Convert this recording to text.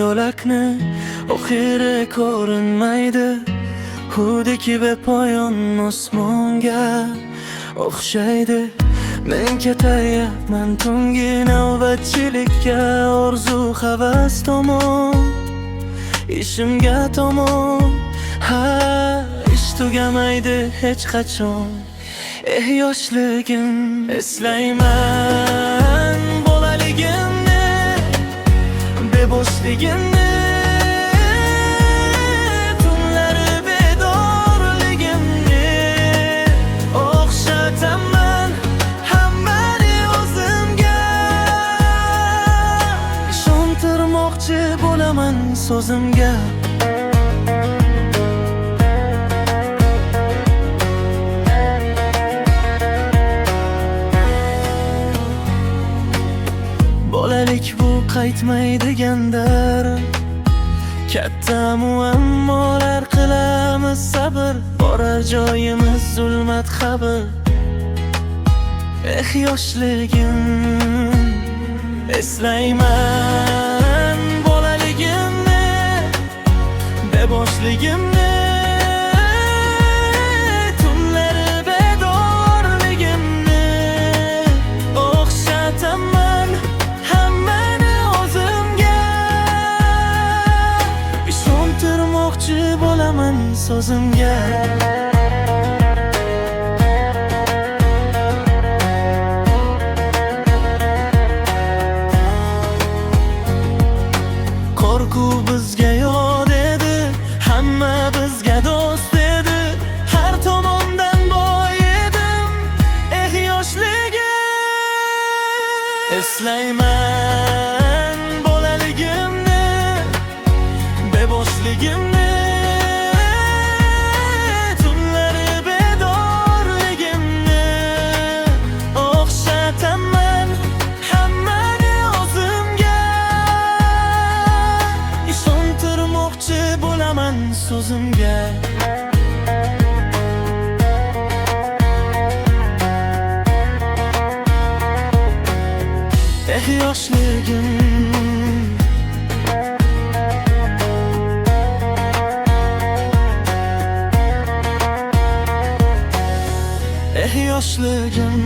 yo'lakni oxiri ko'rinmaydi. Xudiki be poyon osmonga o'xshaydi. Men ketayapman tungi navbatchilikka, orzu havas tomon, ishimga tomon. Ha, ish tugamaydi hech qachon. Yoshligim eslayman bolaligimni, beboshligimni, tunlari bedorligimni. O'xshataman hammani o'zimga, ishontirmoqchi bo'laman so'zimga. Bolalik bu qaytmaydigan dard, katta muammolar qilamiz sabr, borar joyimiz zulmat qabr. Yoshligim eslayman bolaligimni, beboshligimni, tunlari bedorligimni. O'xshataman hammani o'zimga, ishontirmoqchi bo'laman so'zimga. Korku bizga yod edi, hamma bizga do'st edi, har tomondan boy edim. Yoshligim eslayman bolaligimni, beboshligimni, tunlari bedorligimni. O'xshataman hammani o'zimga, ishontirmoqchi bo'laman so'zimga. Yoshligim yoshligim